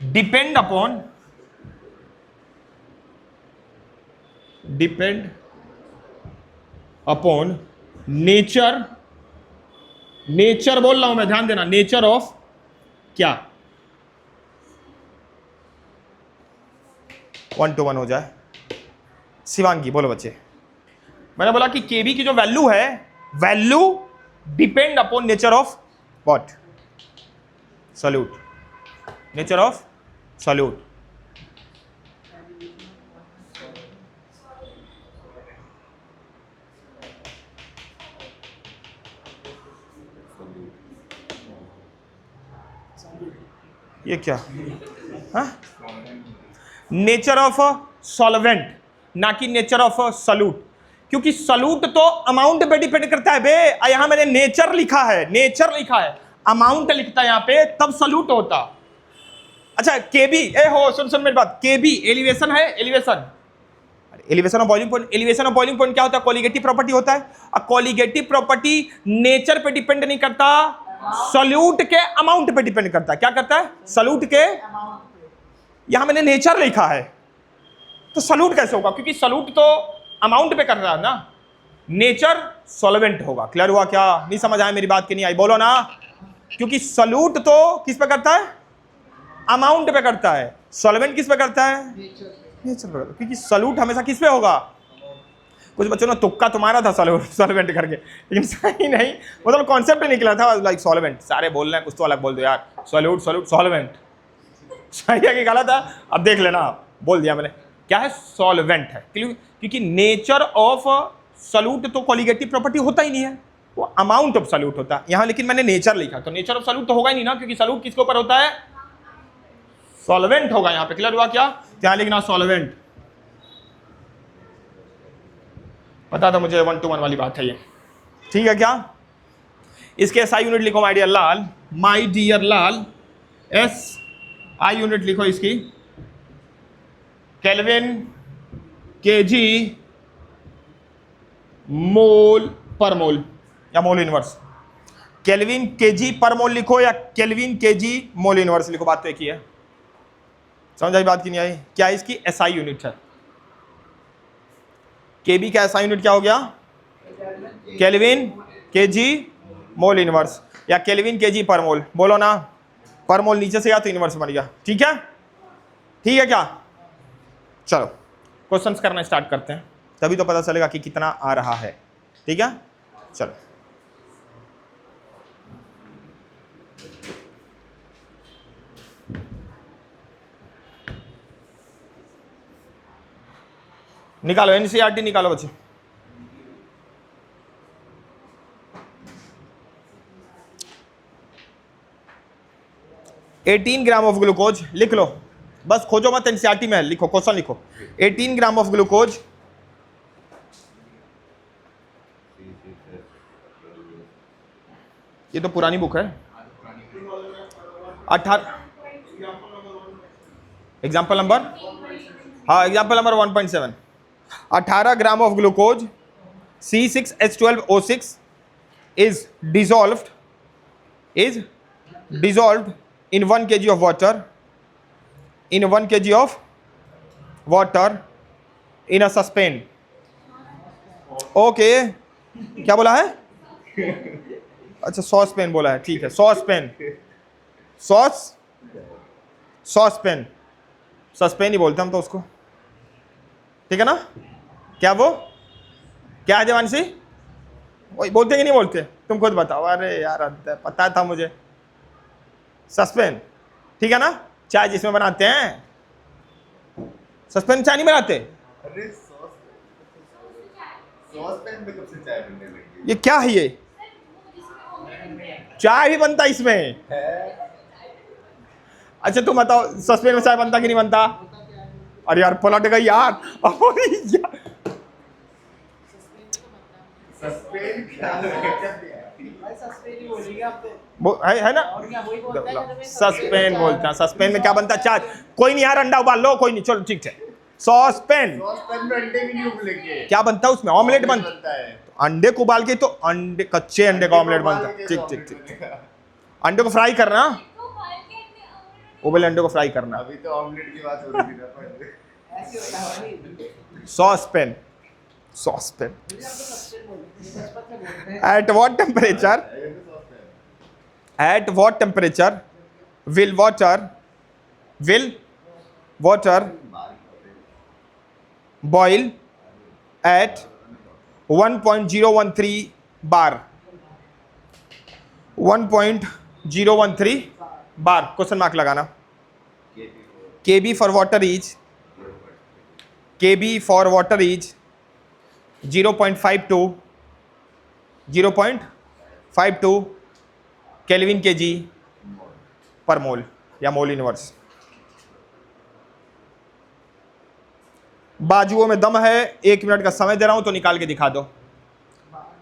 डिपेंड अपॉन नेचर, नेचर बोल रहा हूं मैं, ध्यान देना, नेचर ऑफ क्या, 1 to 1 हो जाए। शिवांगी बोलो बच्चे, मैंने बोला कि केबी की जो वैल्यू है, value depend upon nature of what, solute, nature of solute. ये क्या, नेचर ऑफ सॉल्वेंट, ना कि नेचर ऑफ सॉल्यूट, क्योंकि सॉल्यूट तो अमाउंट पे डिपेंड करता है बे। यहां मैंने नेचर लिखा है, नेचर लिखा है, अमाउंट लिखता है यहां पे, तब सॉल्यूट होता। अच्छा केबी, ए हो सुन मेरी बात, केबी एलिवेशन है, elevation, elevation of boiling point, elevation of boiling point क्या होता है, कोलिगेटिव प्रॉपर्टी होता है। अब कोलिगेटिव प्रॉपर्टी नेचर पे डिपेंड नहीं करता, सॉल्यूट के अमाउंट पे डिपेंड करता है। क्या करता है, सॉल्यूट के, यहां मैंने नेचर लिखा है, तो सॉल्यूट कैसे होगा, क्योंकि सॉल्यूट तो अमाउंट पे कर रहा है ना, नेचर सॉल्वेंट होगा। क्लियर हुआ क्या, नहीं समझ आया मेरी बात की नहीं आई, बोलो ना, क्योंकि सॉल्यूट तो किस पे करता है, अमाउंट पे करता है, सॉल्वेंट किस पे करता है, नेचर पे, क्योंकि सॉल्यूट हमेशा किस पे होगा। कुछ बच्चों ने तुक्का तुम्हारा था सॉल्वेंट करके, लेकिन सही नहीं, मतलब कॉन्सेप्ट निकला था लाइक सॉल्वेंट, सारे बोल रहे हैं, कुछ तो अलग बोल दो यार, सॉल्यूट सॉल्यूट सॉल्वेंट, सही है कि गलत है, अब देख लेना, बोल दिया मैंने, क्या है, सॉल्वेंट है, क्योंकि नेचर ऑफ सॉल्यूट तो कोलिगेटिव प्रॉपर्टी होता ही नहीं है, वो अमाउंट ऑफ सॉल्यूट होता है। यहां लेकिन मैंने नेचर लिखा, तो नेचर ऑफ सॉल्यूट तो होगा ही नहीं ना, क्योंकि सॉल्यूट किसके ऊपर होता है, सॉल्वेंट होगा यहां पे। क्लियर हुआ क्या, क्या लिखना, सॉल्वेंट। पता था मुझे 1 to 1 वाली बात है ये, ठीक है क्या, इसके एसआई यूनिट लिखो my dear Lal, my dear Lal, S I unit लिखो इसकी, केल्विन केजी मोल पर मोल या मोल इनवर्स। केल्विन केजी पर मोल लिखो या केल्विन केजी मोल इनवर्स लिखो, बात तो एक ही है। समझ आई बात की नहीं आई? क्या इसकी एसआई यूनिट है? केबी का एसआई यूनिट क्या हो गया? केल्विन केजी मोल इनवर्स या केल्विन केजी पर मोल। बोलो ना, पर मोल नीचे से गया तो इनवर्स बन गया। ठीक है, ठीक है क्या? चलो क्वेश्चंस करना स्टार्ट करते हैं, तभी तो पता चलेगा कि कितना आ रहा है। ठीक है, चलो निकालो, एनसीईआरटी निकालो बच्चे। एटीन ग्राम ऑफ ग्लूकोज लिख लो, बस खोजो मत, एनसीईआरटी में लिखो, क्वेश्चन लिखो। 18 ग्राम ऑफ ग्लूकोज, ये तो पुरानी बुक है। 18 एग्जाम्पल नंबर, हाँ example number 1.7। 18 gram of glucose C6H12O6 is dissolved in 1 kg of water, in 1 kg of water in a suspension। Okay, क्या बोला है? अच्छा सॉसपेन बोला है, ठीक है, सॉसपेन, सॉसपेन, सस्पेन ही बोलते हम तो उसको, ठीक है ना? क्या वो क्या है देवांशी? वही बोलते कि नहीं बोलते? तुम खुद बताओ। अरे यार पता था मुझे, सस्पेन, ठीक है ना? चाय जिसमें बनाते हैं, सस्पेन चाय नहीं बनाते। अरे सॉस पैन में कब से चाय बनने लगी? ये क्या है? ये चाय भी बनता इसमें? अच्छा तुम बताओ, सस्पेन में चाय बनता कि नहीं बनता? अरे यार पलट गई यार। अरे यार सस्पेन क्या है? है ना, सस्पेन बोलते हैं। सस्पेन में क्या बनता है? चाय। कोई नहीं यार, अंडा उबाल लो, कोई नहीं, चलो ठीक है। सॉसपेन, सॉस पैन में अंडे भी नहीं उबलेंगे। क्या बनता है उसमें? ऑमलेट बनता है। अंडे को उबाल के, तो अंडे, कच्चे अंडे का ऑमलेट बनता है। ठीक ठीक ठीक, अंडे को फ्राई करना, उबले अंडे को फ्राई करना। अभी तो ऑमलेट की बात हो रही थी ना पहले। Saucepan, saucepan. At what temperature? At what temperature will water boil at 1.013 bar? 1.013 bar, question mark लगाना। KB for water is 0.52 kelvin KG पर मोल या मोल इनवर्स। बाजुओं में दम है, 1 मिनट का समय दे रहा हूं तो निकाल के दिखा दो।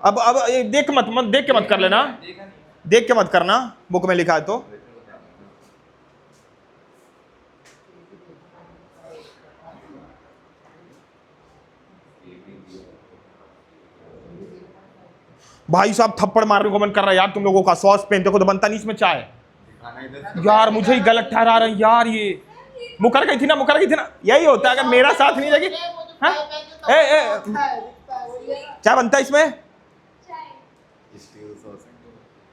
अब ये देख के मत कर लेना, देख के मत करना, बुक में लिखा है तो। भाई साहब थप्पड़ मारने को मन कर रहा है यार तुम लोगों का। सॉस पेन देखो तो बनता नहीं इसमें चाय यार, मुझे ही गलत ठहरा रहे हैं यार। ये मुकर गई थी ना, यही होता है अगर मेरा साथ नहीं लगी। क्या बनता है इसमें?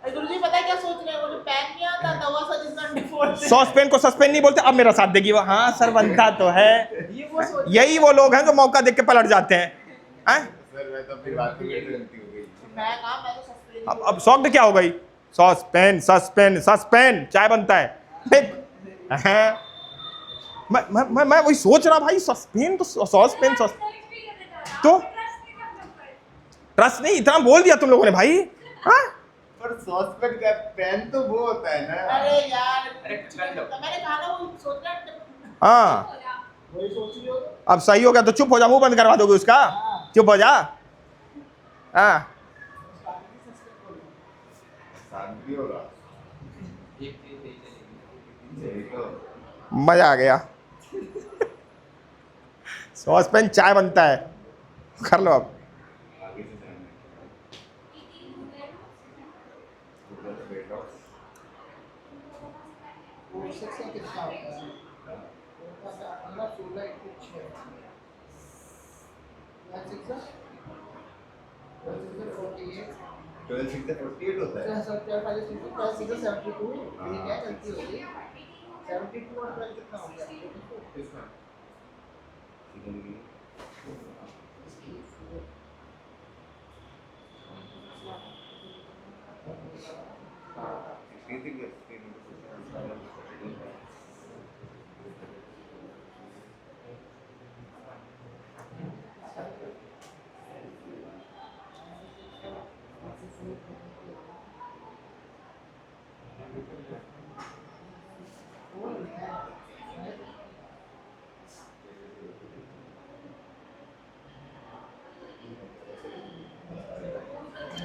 गुरुजी पता है क्या सोच रहे हैं? वो जो पैन नहीं आता तवा सा जिसमें अंडे फोड़ते हैं। सॉस पेन को सस्पेन नहीं बोलते। अब मेरा साथ देगी वो। हाँ सर बनता तो है। यही वो लोग हैं जो मौका देख के पलट जाते हैं। सर मैं तो अपनी बात में गलती हो गई। मैं तो सस्पेन अब शौक क्या हो गई? सॉस पेन, सस्पेन चाय बनता है। मैं वही सोच रहा भाई, सस्पेन तो सॉस पेन तो ट्रस्ट नहीं, इतना बोल दिया तुम लोगों ने भाई। हाँ पर सॉस पैन का पैन तो वो होता है ना। अरे यार मैंने कहा ना, वो सोच रहा है। हाँ वही सोच रही हो। अब सही हो गया तो चुप हो जा, मुंह बंद करवा दोगे उसका। चुप हो जा। हाँ भी होगा। यही तो। मजा आ गया। सॉस पैन चाय बनता है, कर लो अब। आगे से ध्यान रखिए। Weight loss. वो सेक्शन कितना होता है? 15, 16, 21, 6 48 12 6 से 48 होता है। 72 ये क्या गलती हो गई? 72 और 12 कितना हो गया? 44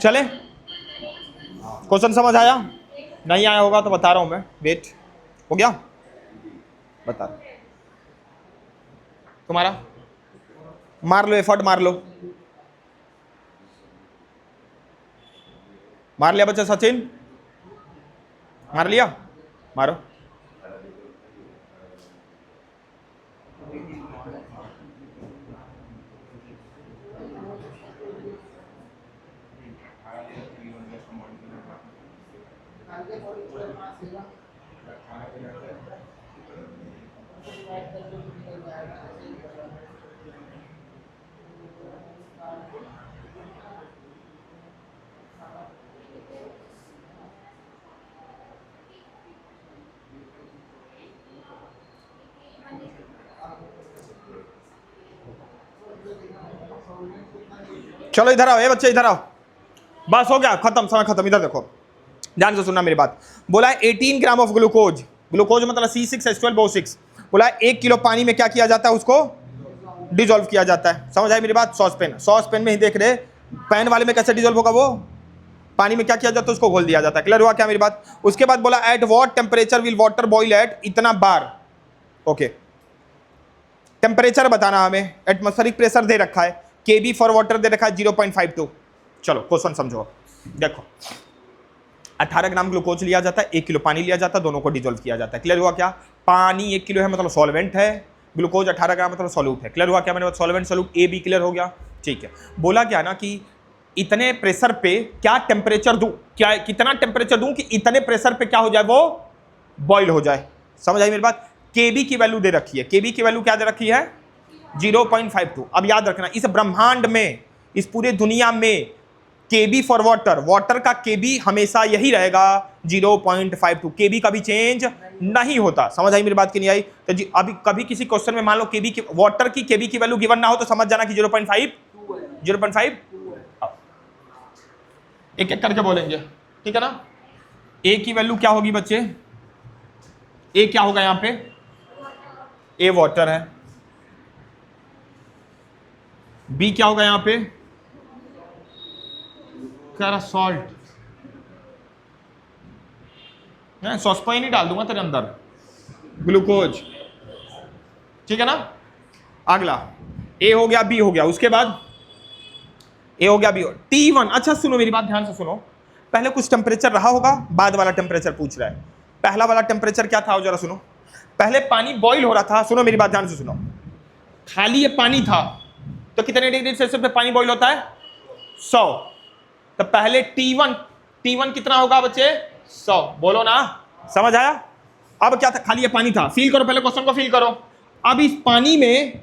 चले, क्वेश्चन समझ आया? नहीं आया होगा तो बता रहा हूं मैं, वेट। हो गया, बता। तुम्हारा मार लो, एफर्ट मार लो। मार लिया बच्चा? सचिन मार लिया? मारो। चलो इधर आओ, ये बच्चे इधर आओ। बस हो गया, खत्म, समय खत्म। इधर देखो, ध्यान से सुनना मेरी बात। बोला है 18 ग्राम ऑफ ग्लूकोज, ग्लूकोज मतलब C6H12O6। बोला है 1 किलो पानी में क्या किया जाता है? उसको डिजोल्व किया जाता है। समझ आई मेरी बात? सॉस पेन, सॉस पेन में ही देख रहे, पैन वाले में कैसे डिजोल्व होगा? वो पानी में क्या किया जाता है? उसको घोल दिया जाता है। क्लियर हुआ क्या मेरी बात? उसके बाद बोला at what temperature will water boil at, इतना बार। ओके, टेम्परेचर बताना हमें। एटमॉस्फेरिक प्रेशर दे रखा है, केबी फॉर वाटर दे रखा है 0.52। चलो क्वेश्चन समझो। देखो 18 ग्राम ग्लूकोज लिया जाता है, 1 किलो पानी लिया जाता है, दोनों को डिजोल्व किया जाता है। क्लियर हुआ क्या? पानी 1 किलो है मतलब सॉल्वेंट है, ग्लूकोज 18 ग्राम मतलब सॉल्यूट है। क्लियर हुआ क्या? मैंने solvent solute A B clear हो गया। ठीक है, बोला क्या ना कि इतने प्रेशर पे क्या टेम्परेचर दूं, क्या कितना टेम्परेचर दूं कि इतने प्रेशर पे क्या हो जाए? वो बॉईल हो जाए। समझ आई मेरी बात? केबी की वैल्यू दे रखी है, केबी की वैल्यू क्या दे रखी है? 0.52। अब याद रखना, इस ब्रह्मांड में, इस पूरे दुनिया में केबी फॉर वाटर, वाटर का केबी हमेशा यही रहेगा 0.52। केबी कभी चेंज नहीं होता। समझ आई मेरी बात की नहीं आई? तो जी अभी कभी किसी क्वेश्चन में मान लो केबी की, वाटर की केबी की वैल्यू गिवन ना हो तो समझ जाना कि 0.5 एक एक करके बोलेंगे, ठीक है ना? ए की वैल्यू क्या होगी बच्चे? ए क्या होगा यहां पे? ए वाटर है। बी क्या होगा यहां पे? क्या? सॉल्ट। मैं सॉस ही नहीं डाल दूंगा तेरे अंदर, ग्लूकोज। ठीक है ना? अगला ए हो गया, बी हो गया, उसके बाद ए हो गया, बी हो। T1, अच्छा सुनो मेरी बात ध्यान से सुनो। पहले कुछ टेम्परेचर रहा होगा, बाद वाला टेम्परेचर पूछ रहा है। पहला वाला टेम्परेचर क्या था? जरा सुनो। पहले पानी बॉईल हो रहा था। सुनो मेरी बात ध्यान से सुनो। खाली ये पानी था तो कितने डिग्री सेल्सियस पे पानी बॉईल होता है? 100। तो पहले T1 कितना होगा बच्चे? 100। बोलो ना, समझ आया? अब क्या था? खाली ये पानी था। फील करो, पहले क्वेश्चन को फील करो। अब इस पानी में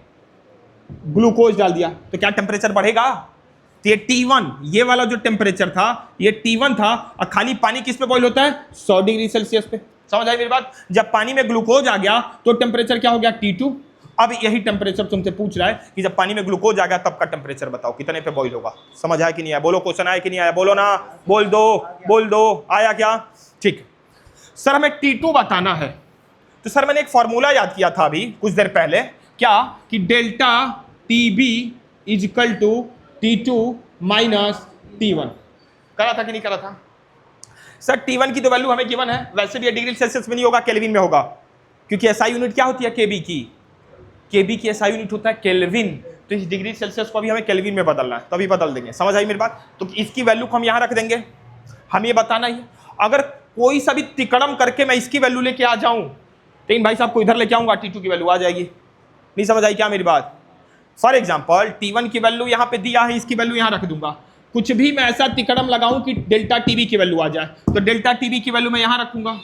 ग्लूकोज डाल दिया तो क्या टेम्परेचर बढ़ेगा? तो ये T1, ये वाला जो टेम्परेचर था ये T1 था, और खाली पानी किस पे बॉईल होता है? 100 डिग्री सेल्सियस पे। समझ आई मेरी बात? जब पानी में ग्लूकोज आ गया तो टेम्परेचर क्या हो गया? T2। अब यही टेम्परेचर तुमसे पूछ रहा है कि जब पानी में ग्लूकोज आ गया तब का टेम्परेचर बताओ कितने पे बॉईल होगा। समझ आया कि नहीं आया? बोलो, क्वेश्चन आया कि नहीं आया? बोलो ना, बोल दो, आया क्या? ठीक, सर हमें T2 बताना है। तो सर मैंने एक फॉर्मूला याद किया था अभी कुछ देर पहले, क्या कि delta TB is equal to T2 minus T1। करा था कि नहीं करा था? सर T1 की तो वैल्यू हमें गिवन है, वैसे भी डिग्री सेल्सियस में नहीं होगा, केल्विन में होगा, क्योंकि एसआई यूनिट क्या होती है केबी की, केबी की एसआई यूनिट होता है केल्विन, तो इस डिग्री सेल्सियस को भी हमें केल्विन में बदलना है, तभी बदल देंगे। समझ आई मेरी बात? तो इसकी वैल्यू को हम यहां रख देंगे, हम ये बताना ही। अगर कोई सा भी तिकड़म करके मैं इसकी वैल्यू लेके आ जाऊं, लेकिन भाई साहब को इधर लेके आऊंगा, T2 की वैल्यू आ जाएगी। नहीं समझ आई क्या मेरी बात? फॉर एग्जाम्पल T1 की वैल्यू यहां पे दिया है, इसकी वैल्यू यहां रख दूंगा, कुछ भी मैं ऐसा तिकड़म लगाऊं कि डेल्टा टीवी की वैल्यू आ जाए, तो डेल्टा टीवी की वैल्यू मैं यहां रखूंगा,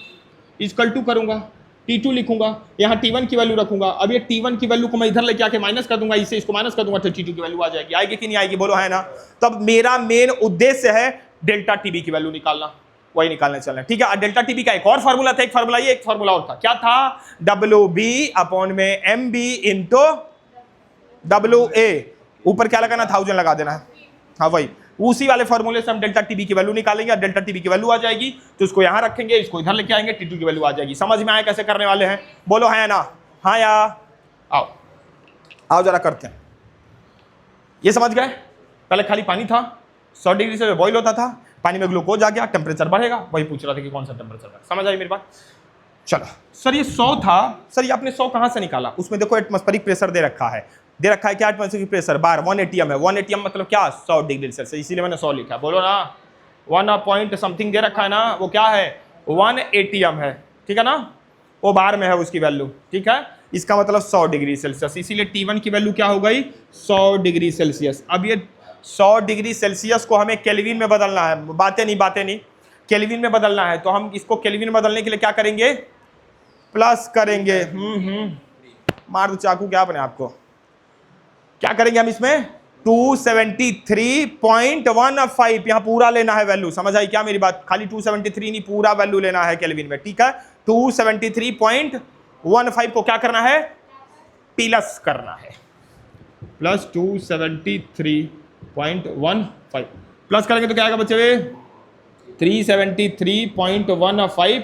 इक्वल टू करूंगा, T2 लिखूंगा, यहाँ T1 की वैल्यू रखूंगा। अब ये T1 की वैल्यू को मैं इधर लेके आके माइनस कर दूंगा, इससे इसको माइनस कर दूंगा, तो T2 की वैल्यू आ जाएगी। आएगी कि नहीं आएगी? बोलो है ना? तब मेरा मेन उद्देश्य है डेल्टा टीबी की वैल्यू निकालना, वही निकालने चलना है, ठीक है। डेल्टा टीबी का एक और फॉर्मूला था, एक फॉर्मूला ये, एक फॉर्मूला और था, क्या था? WB अपॉन में MB इंटू WA, ऊपर क्या लगाना? 1000 लगा देना है, हाँ वही, उसी वाले फॉर्मूले से हम डेल्टा टीबी की वैल्यू निकालेंगे, और डेल्टा टीबी की वैल्यू आ जाएगी तो इसको यहां रखेंगे, इसको इधर लेके आएंगे, T2 की वैल्यू आ जाएगी। समझ में आया कैसे करने वाले हैं? बोलो है ना? हाँ या आओ आओ जरा करते हैं। ये समझ गए? पहले खाली पानी था, 100 डिग्री से बॉईल होता था, पानी में ग्लूकोज आ गया, टेम्परेचर बढ़ेगा, वही पूछ रहा था कि कौन सा टेम्परेचर है। समझ आई मेरी बात? चलो सर ये 100 था, सर ये आपने 100 कहां से निकाला? उसमें देखो एटमॉस्फेरिक प्रेशर दे रखा है, दे रखा है क्या? एटमॉस्फेरिक प्रेशर बार 1 ATM है, 1 ATM मतलब क्या? 100 डिग्री सेल्सियस, इसीलिए मैंने 100 लिखा। बोलो ना, 1 पॉइंट समथिंग दे रखा है ना, वो क्या है? 1 ATM है, ठीक है ना, वो बार में है उसकी वैल्यू, ठीक है। इसका मतलब 100 डिग्री सेल्सियस, इसीलिए T1 की वैल्यू क्या हो गई? 100 डिग्री सेल्सियस। अब ये 100 डिग्री सेल्सियस को हमें केल्विन में बदलना है, बातें नहीं, केल्विन में बदलना है, तो हम इसको केल्विन में बदलने के लिए क्या करेंगे? प्लस करेंगे। मार दो चाकू क्या अपने आपको। क्या करेंगे हम इसमें? 273.15, यहां पूरा लेना है वैल्यू। समझ आई क्या मेरी बात? खाली 273 नहीं, पूरा वैल्यू लेना है केल्विन में, ठीक है। 273.15 को क्या करना है? प्लस करना है, प्लस 273.15 प्लस करेंगे तो क्या आएगा बच्चे? 373.15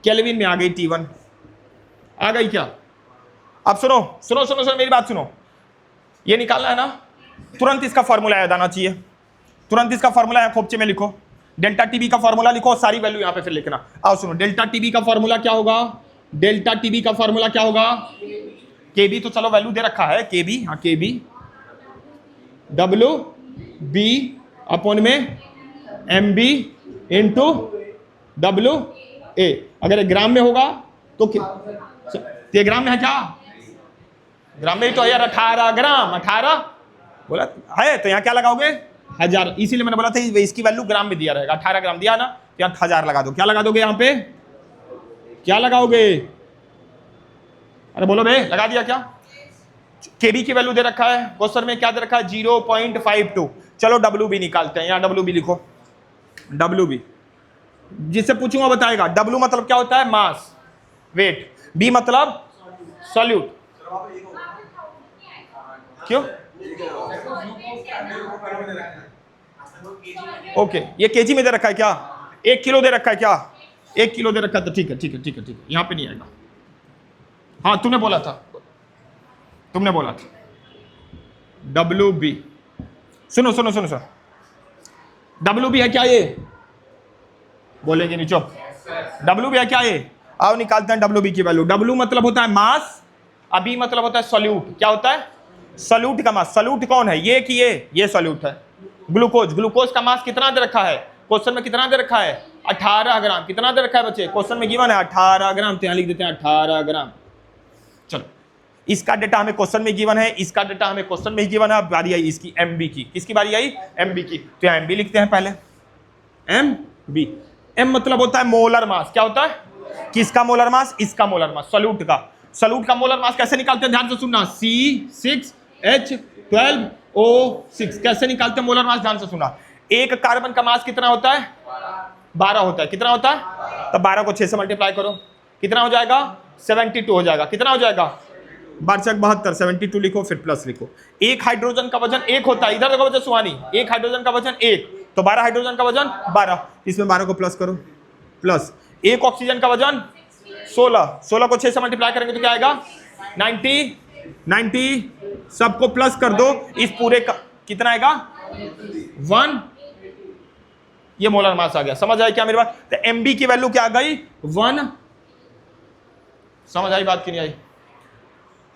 केल्विन में आ गई T1, आ गई क्या? अब सुनो मेरी बात सुनो, ये निकालना है ना, तुरंत इसका फॉर्मूला याद आना चाहिए, तुरंत इसका फॉर्मूला है खोपचे में लिखो, डेल्टा टीबी का फॉर्मूला लिखो, सारी वैल्यू यहां पे फिर लिखना। आओ सुनो, डेल्टा टीबी का फॉर्मूला क्या होगा? डेल्टा टीबी का फॉर्मूला क्या होगा? केबी तो चलो वैल्यू दे रखा है, केबी, हाँ केबी WB अपॉन में MB इंटू WA। अगर ग्राम में होगा तो ये ग्राम में है क्या? ग्राम में ही तो है यार, 18 ग्राम, 18 बोला है, तो यहाँ क्या लगाओगे? 1000, इसीलिए मैंने बोला था इसकी वैल्यू ग्राम में दिया रहेगा, 18 ग्राम दिया ना, तो यहाँ 1000 लगा दो। क्या लगा दोगे यहाँ पे? क्या लगाओगे? अरे बोलो बे, लगा दिया क्या? केबी की वैल्यू दे रखा है, क्वेश्चन में क्या दे रखा है? 0.52। चलो WB निकालते हैं, यहाँ WB लिखो, WB जिससे पूछूंगा बताएगा। W मतलब क्या होता है? मास, वेट। B मतलब सॉल्यूट। क्यों? ओके, ये केजी में दे रखा है क्या? 1 किलो दे रखा है क्या? 1 किलो दे रखा है, तो ठीक है, यहाँ पे नहीं आएगा। हाँ तुमने बोला था WB। सुनो सर, WB है क्या ये? बोलेंगे नहीं, चुप। WB है क्या ये? आओ निकालते हैं WB की वैल्यू। W मतलब होता है मास, B मतलब होता है सॉल्यूट। क्या होता है? सॉल्यूट का मास। सॉल्यूट कौन है? ये कि ये सॉल्यूट है। ग्लूकोज का मास कितना दे रखा है? क्वेश्चन में कितना दे रखा है? 18 ग्राम। कितना दे रखा है बच्चे? क्वेश्चन में गिवन है 18 ग्राम, तो यहाँ लिख देते हैं 18 ग्राम। चलो, इसका डेटा हमें क्वेश्चन में गिवन है, इसका डेटा हमें क्वेश्चन में गिवन है। बारी आई इसकी MB की। किसकी बारी आई? MB की। तो यहाँ MB लिखते हैं पहले, MB। M मतलब होता है मोलर मास। क्या होता है? किसका मोलर मास? इसका मोलर मास, सॉल्यूट का। सॉल्यूट का मोलर मास कैसे निकालते हैं? ध्यान से सुनना, C6H12O6 कैसे निकालते हैं मोलर मास? ध्यान से सुनना। एक कार्बन का मास कितना होता है? 12 होता है। कितना होता है? तो 12 को 6 से मल्टीप्लाई करो, कितना हो जाएगा? 72 हो जाएगा। कितना हो जाएगा? 72, 72 लिखो, फिर प्लस लिखो। एक हाइड्रोजन का वजन 1 होता है। इधर देखो बच्चे सुहानी, एक हाइड्रोजन का वजन 1, तो 12 हाइड्रोजन का वजन 12, इसमें 12 को प्लस करो, प्लस एक ऑक्सीजन का वजन 16 को 6 से मल्टीप्लाई करेंगे तो क्या आएगा? 90 सबको प्लस कर दो, इस पूरे का कितना आएगा? ये मोलर मास आ गया। समझ आई क्या मेरी बात? तो एमबी की वैल्यू क्या आ गई? 1। समझ आई बात कि नहीं आई?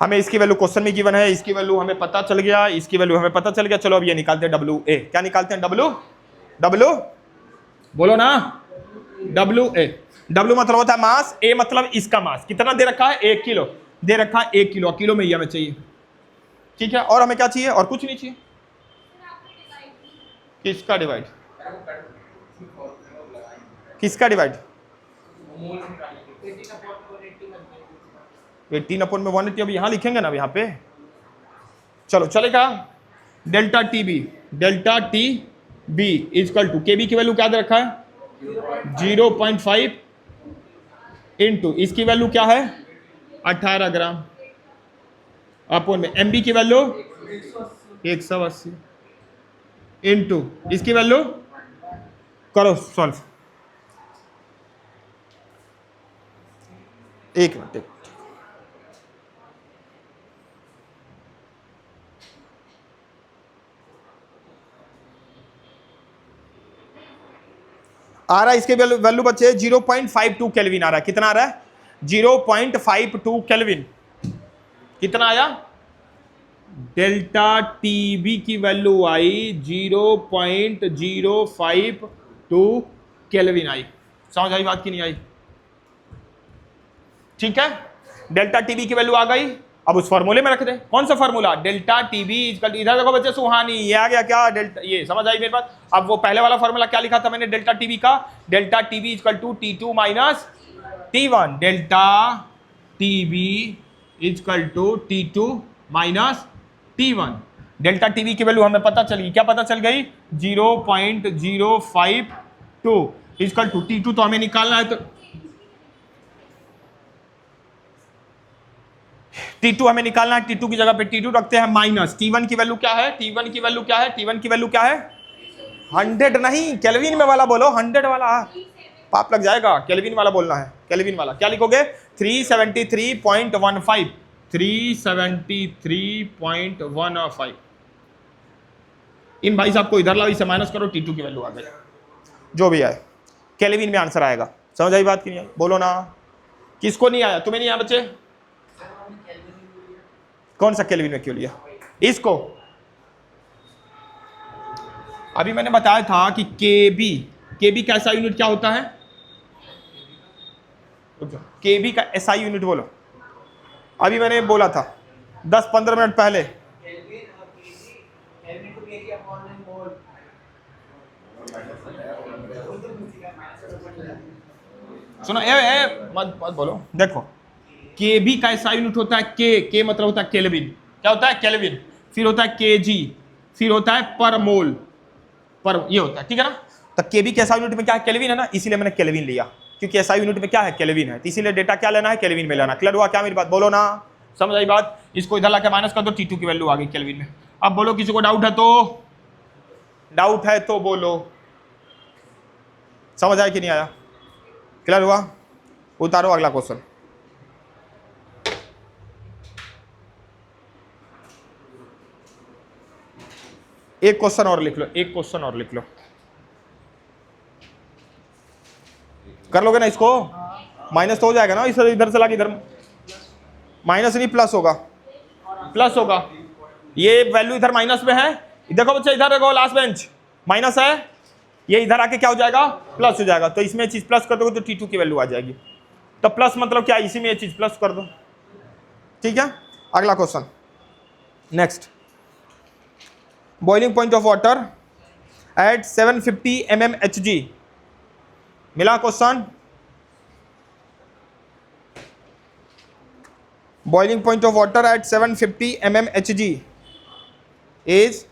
हमें इसकी वैल्यू क्वेश्चन में गिवन है, इसकी वैल्यू हमें पता चल गया, इसकी वैल्यू हमें पता चल गया। चलो अब ये निकालते हैं डब्ल्यू ए। क्या निकालते हैं? डब्ल्यू बोलो ना, डब्ल्यू ए। डब्ल्यू मतलब होता है मास, ए मतलब इसका मास। कितना दे रखा है? 1 किलो दे रखा है, 1 किलो। किलो में ये हमें चाहिए, ठीक है। और हमें क्या चाहिए? और कुछ नहीं चाहिए। किसका डिवाइड? किसका डिवाइड? 18/180। अब यहां लिखेंगे ना, अब यहां पे चलो चलेगा। Delta T B is equal to K B की वैल्यू क्या दे रखा है? 0.5 इंटू इसकी वैल्यू क्या है? 18 ग्राम अपन में। एमबी की वैल्यू 180 इंटू इसकी वैल्यू करो सॉल्व। एक मिनट। आ रहा है इसके वैल्यू बच्चे 0.52 केल्विन आ रहा है। कितना आ रहा है? 0.52 केल्विन। कितना आया? डेल्टा टीबी की वैल्यू आई 0.052 केल्विन आई। समझ आई बात की नहीं आई? ठीक है, डेल्टा टीबी की वैल्यू आ गई। अब उस फार्मूले में रख दे। कौन सा फार्मूला? डेल्टा टीबी इजकल, इधर देखो बच्चे सुहानी, ये आ गया क्या? डेल्टा, ये समझ आई मेरे बात? अब वो पहले वाला फार्मूला क्या लिखा था मैंने डेल्टा टीबी का? Delta TB is equal to T2 minus T1। Delta TB is equal to T2 minus T1। Delta TB की वैल्यू हमें पता चली। क्या पता चल गई? 0.052 इजकल टू T2 तो हमें निकालना है, तो T2 हमें निकालना है। T2 की जगह पे T2 रखते हैं माइनस। T1 की वैल्यू क्या है? T1 की वैल्यू क्या है? T1 की वैल्यू क्या है? 100 नहीं, केल्विन में वाला बोलो। 100 वाला पाप लग जाएगा। केल्विन वाला बोलना है। केल्विन वाला क्या लिखोगे? 373.15। 373.15। इन भाई साहब को इधर लाओ, इसे माइनस करो, T2 की वैल्यू आ गई। जो भी आए केल्विन में आंसर आएगा। समझ आई बात की नहीं आई? बोलो ना। किसको नहीं आया? तुम्हें नहीं आया बच्चे? कौन सा केल्विन में क्यों लिया इसको? अभी मैंने बताया था कि केबी का एसआई यूनिट क्या होता है? केबी का एसआई यूनिट बोलो। अभी मैंने बोला था 10-15 मिनट पहले। सुनो, मत बोलो। देखो, केबी का एसआई यूनिट होता है के मतलब होता है केल्विन। क्या होता है? केल्विन। फिर होता है केजी, फिर होता है पर मोल, पर ये होता है, ठीक है ना? तो केबी के एसआई यूनिट में क्या है? केल्विन है ना, इसीलिए मैंने केल्विन लिया, क्योंकि एसआई यूनिट में क्या है? केल्विन है। तो इसीलिए डेटा क्या लेना है? केल्विन में लेना। क्लियर हुआ क्या मेरी बात? बोलो ना। समझ आई बात? इसको इधर लाके माइनस कर दो, T2 की वैल्यू आ गई केल्विन में। अब बोलो, किसी को डाउट है तो बोलो। समझ आया कि नहीं आया? क्लियर हुआ? उतारो अगला क्वेश्चन। एक क्वेश्चन और लिख लो, एक क्वेश्चन और लिख लो। कर लोगे ना इसको? माइनस तो हो जाएगा ना, इधर से लाके इधर। माइनस नहीं, प्लस होगा, प्लस होगा। ये वैल्यू इधर माइनस में है। देखो बच्चे, इधर देखो, लास्ट बेंच माइनस है, ये इधर आके क्या हो जाएगा? प्लस हो जाएगा। तो इसमें चीज प्लस कर दोगे तो T2 की वैल्यू आ जाएगी। तो प्लस मतलब क्या? इसी में ये चीज प्लस कर दो, ठीक है। अगला question, next. Boiling point of water at 750 mmHg। मिला question? Boiling point of water at 750 mmHg is,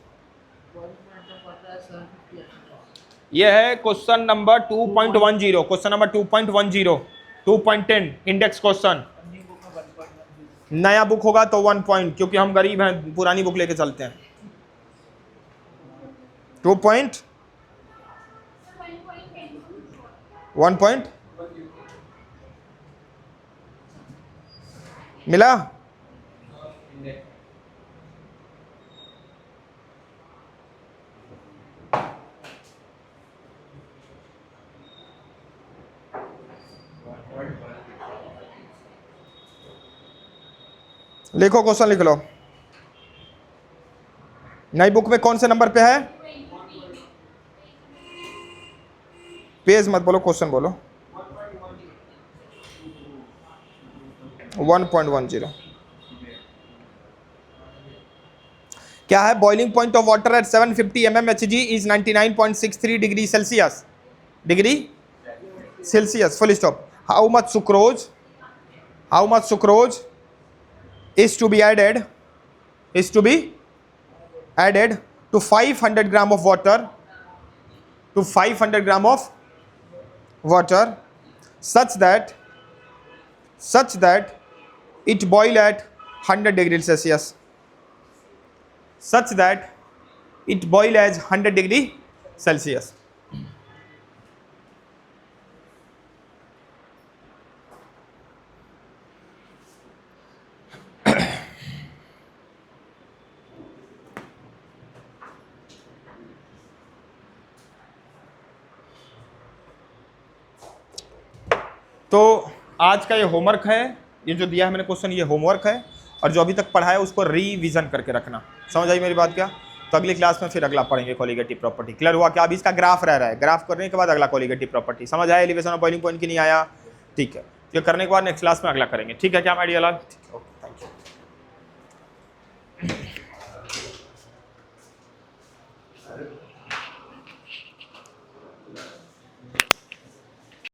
ये है question number 2.10। Question number 2.10, 2.10 index question. नया बुक होगा तो 1 पॉइंट, क्योंकि हम गरीब हैं, पुरानी बुक लेके चलते हैं। 2.1 पॉइंट मिला? लिखो, क्वेश्चन लिख लो। नई बुक में कौन से नंबर पे है? पेज मत बोलो, क्वेश्चन बोलो। 1.10। क्या है? Boiling point of water at 750 mmHg is 99.63 degree Celsius. Degree Celsius, full stop. How much sucrose, how much sucrose is to be added, is to be added to 500 gram of water, to 500 gram of water, such that it boil at 100 degrees Celsius, such that it boil as 100 degree Celsius. तो आज का ये होमवर्क है, ये जो दिया है मैंने क्वेश्चन, ये होमवर्क है, और जो अभी तक पढ़ा है उसको रिवीजन करके रखना। समझ आई मेरी बात क्या? तो अगली क्लास में फिर अगला पढ़ेंगे कोलिगेटिव प्रॉपर्टी। क्लियर हुआ क्या? अभी इसका ग्राफ रह रहा है, ग्राफ करने के बाद अगला कोलिगेटिव प्रॉपर्टी। समझ आया एलिवेशन ऑफ बॉइलिंग पॉइंट की नहीं आया? ठीक है, ये करने के बाद नेक्स्ट क्लास में अगला करेंगे। ठीक है क्या माय डियर? ओके।